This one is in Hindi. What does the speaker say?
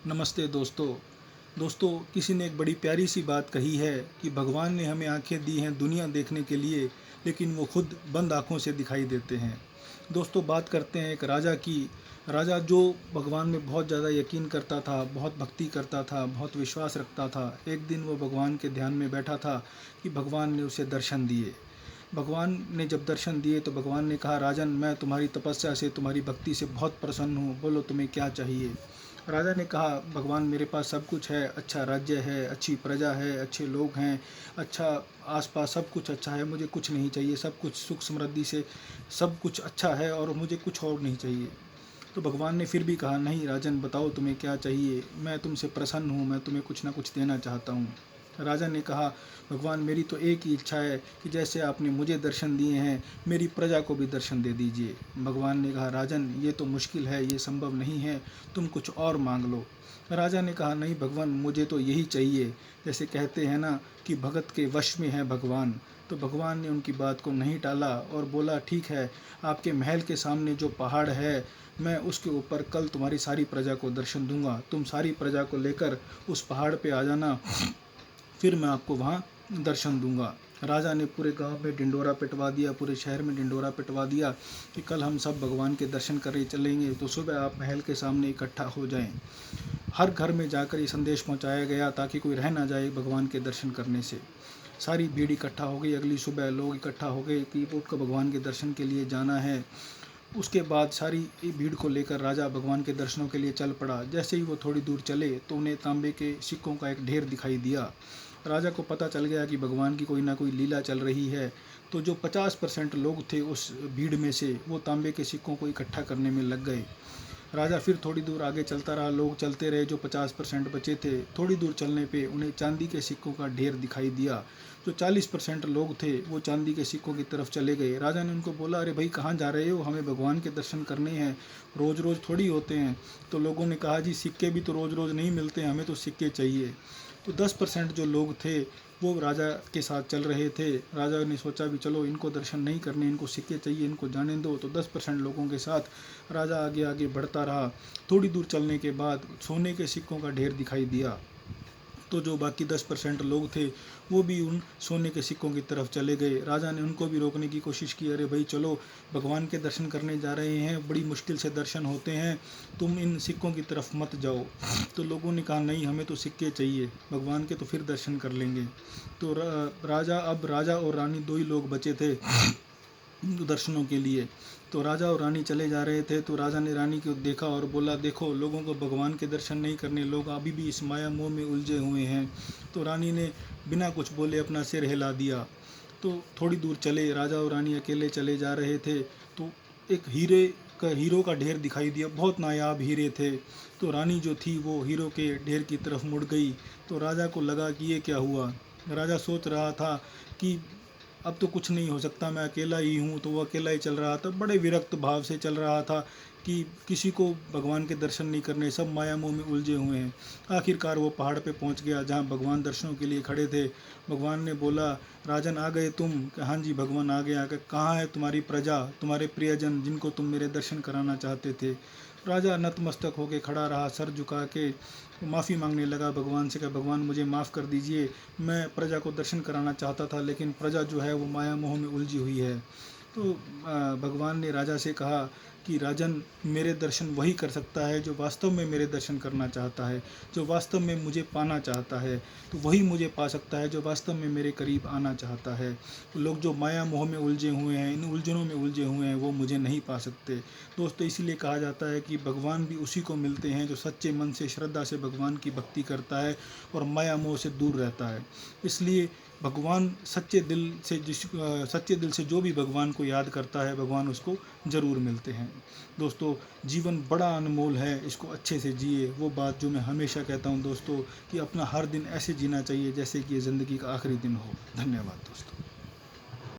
नमस्ते दोस्तों। किसी ने एक बड़ी प्यारी सी बात कही है कि भगवान ने हमें आंखें दी हैं दुनिया देखने के लिए, लेकिन वो खुद बंद आँखों से दिखाई देते हैं। दोस्तों, बात करते हैं एक राजा की। राजा जो भगवान में बहुत ज़्यादा यकीन करता था, बहुत भक्ति करता था, बहुत विश्वास रखता था। एक दिन वो भगवान के ध्यान में बैठा था कि भगवान ने उसे दर्शन दिए। भगवान ने जब दर्शन दिए तो भगवान ने कहा, राजन, मैं तुम्हारी तपस्या से, तुम्हारी भक्ति से बहुत प्रसन्न हूँ, बोलो तुम्हें क्या चाहिए। राजा ने कहा, भगवान, मेरे पास सब कुछ है, अच्छा राज्य है, अच्छी प्रजा है, अच्छे लोग हैं, अच्छा आसपास सब कुछ अच्छा है, मुझे कुछ नहीं चाहिए, सब कुछ सुख समृद्धि से सब कुछ अच्छा है और मुझे कुछ और नहीं चाहिए। तो भगवान ने फिर भी कहा, नहीं राजन, बताओ तुम्हें क्या चाहिए, मैं तुमसे प्रसन्न हूँ, मैं तुम्हें कुछ ना कुछ देना चाहता हूँ। राजा ने कहा, भगवान, मेरी तो एक ही इच्छा है कि जैसे आपने मुझे दर्शन दिए हैं, मेरी प्रजा को भी दर्शन दे दीजिए। भगवान ने कहा, राजन, ये तो मुश्किल है, ये संभव नहीं है, तुम कुछ और मांग लो। राजा ने कहा, नहीं भगवान, मुझे तो यही चाहिए। जैसे कहते हैं ना कि भगत के वश में है भगवान। तो भगवान ने उनकी बात को नहीं टाला और बोला, ठीक है, आपके महल के सामने जो पहाड़ है, मैं उसके ऊपर कल तुम्हारी सारी प्रजा को दर्शन दूंगा। तुम सारी प्रजा को लेकर उस पहाड़ पे आ जाना, फिर मैं आपको वहाँ दर्शन दूंगा। राजा ने पूरे गांव में ढिंडोरा पिटवा दिया, पूरे शहर में ढिंडोरा पिटवा दिया कि कल हम सब भगवान के दर्शन करने चलेंगे, तो सुबह आप महल के सामने इकट्ठा हो जाएं। हर घर में जाकर ये संदेश पहुंचाया गया ताकि कोई रह ना जाए भगवान के दर्शन करने से। सारी भीड़ इकट्ठा हो गई। अगली सुबह लोग इकट्ठा हो गए कि उठकर भगवान के दर्शन के लिए जाना है। उसके बाद सारी भीड़ को लेकर राजा भगवान के दर्शनों के लिए चल पड़ा। जैसे ही वो थोड़ी दूर चले तो उन्हें तांबे के सिक्कों का एक ढेर दिखाई दिया। राजा को पता चल गया कि भगवान की कोई ना कोई लीला चल रही है। तो जो 50% लोग थे उस भीड़ में से, वो तांबे के सिक्कों को इकट्ठा करने में लग गए। राजा फिर थोड़ी दूर आगे चलता रहा, लोग चलते रहे। जो 50% बचे थे, थोड़ी दूर चलने पे उन्हें चांदी के सिक्कों का ढेर दिखाई दिया। जो 40% लोग थे वो चांदी के सिक्कों की तरफ चले गए। राजा ने उनको बोला, अरे भाई, कहाँ जा रहे हो, हमें भगवान के दर्शन करने हैं, रोज़ रोज़ थोड़ी होते हैं। तो लोगों ने कहा, जी सिक्के भी तो रोज़ रोज़ नहीं मिलते, हमें तो सिक्के चाहिए। तो 10% जो लोग थे वो राजा के साथ चल रहे थे। राजा ने सोचा भी चलो, इनको दर्शन नहीं करने, इनको सिक्के चाहिए, इनको जाने दो। तो 10% लोगों के साथ राजा आगे आगे बढ़ता रहा। थोड़ी दूर चलने के बाद सोने के सिक्कों का ढेर दिखाई दिया। तो जो बाकी 10% लोग थे वो भी उन सोने के सिक्कों की तरफ चले गए। राजा ने उनको भी रोकने की कोशिश की, अरे भाई चलो, भगवान के दर्शन करने जा रहे हैं, बड़ी मुश्किल से दर्शन होते हैं, तुम इन सिक्कों की तरफ मत जाओ। तो लोगों ने कहा, नहीं, हमें तो सिक्के चाहिए, भगवान के तो फिर दर्शन कर लेंगे। तो राजा और रानी दो ही लोग बचे थे दर्शनों के लिए। तो राजा और रानी चले जा रहे थे। तो राजा ने रानी को देखा और बोला, देखो, लोगों को भगवान के दर्शन नहीं करने, लोग अभी भी इस माया मोह में उलझे हुए हैं। तो रानी ने बिना कुछ बोले अपना सिर हिला दिया। तो थोड़ी दूर चले, राजा और रानी अकेले चले जा रहे थे। तो एक हीरो का ढेर दिखाई दिया, बहुत नायाब हीरे थे। तो रानी जो थी वो हीरो के ढेर की तरफ मुड़ गई। तो राजा को लगा कि ये क्या हुआ। राजा सोच रहा था कि अब तो कुछ नहीं हो सकता, मैं अकेला ही हूँ। तो वो अकेला ही चल रहा था, बड़े विरक्त भाव से चल रहा था कि किसी को भगवान के दर्शन नहीं करने, सब माया मोह में उलझे हुए हैं। आखिरकार वो पहाड़ पे पहुँच गया जहाँ भगवान दर्शनों के लिए खड़े थे। भगवान ने बोला, राजन, आ गए तुम? हाँ जी भगवान, आ गया। कहाँ है तुम्हारी प्रजा, तुम्हारे प्रियजन जिनको तुम मेरे दर्शन कराना चाहते थे? राजा नतमस्तक होकर खड़ा रहा, सर झुका के माफ़ी मांगने लगा भगवान से कि भगवान, मुझे माफ़ कर दीजिए, मैं प्रजा को दर्शन कराना चाहता था, लेकिन प्रजा जो है वो माया मोह में उलझी हुई है। तो भगवान ने राजा से कहा कि राजन, मेरे दर्शन वही कर सकता है जो वास्तव में मेरे दर्शन करना चाहता है, जो वास्तव में मुझे पाना चाहता है। तो वही मुझे पा सकता है जो वास्तव में मेरे करीब आना चाहता है। तो लोग जो माया मोह में उलझे हुए हैं, इन उलझनों में उलझे हुए हैं, वो मुझे नहीं पा सकते। दोस्तों, इसीलिए कहा जाता है कि भगवान भी उसी को मिलते हैं जो सच्चे मन से, श्रद्धा से भगवान की भक्ति करता है और माया मोह से दूर रहता है। इसलिए भगवान सच्चे दिल से जो भी भगवान को याद करता है, भगवान उसको ज़रूर मिलते हैं। दोस्तों, जीवन बड़ा अनमोल है, इसको अच्छे से जिए। वो बात जो मैं हमेशा कहता हूँ दोस्तों, कि अपना हर दिन ऐसे जीना चाहिए जैसे कि ये ज़िंदगी का आखिरी दिन हो। धन्यवाद दोस्तों।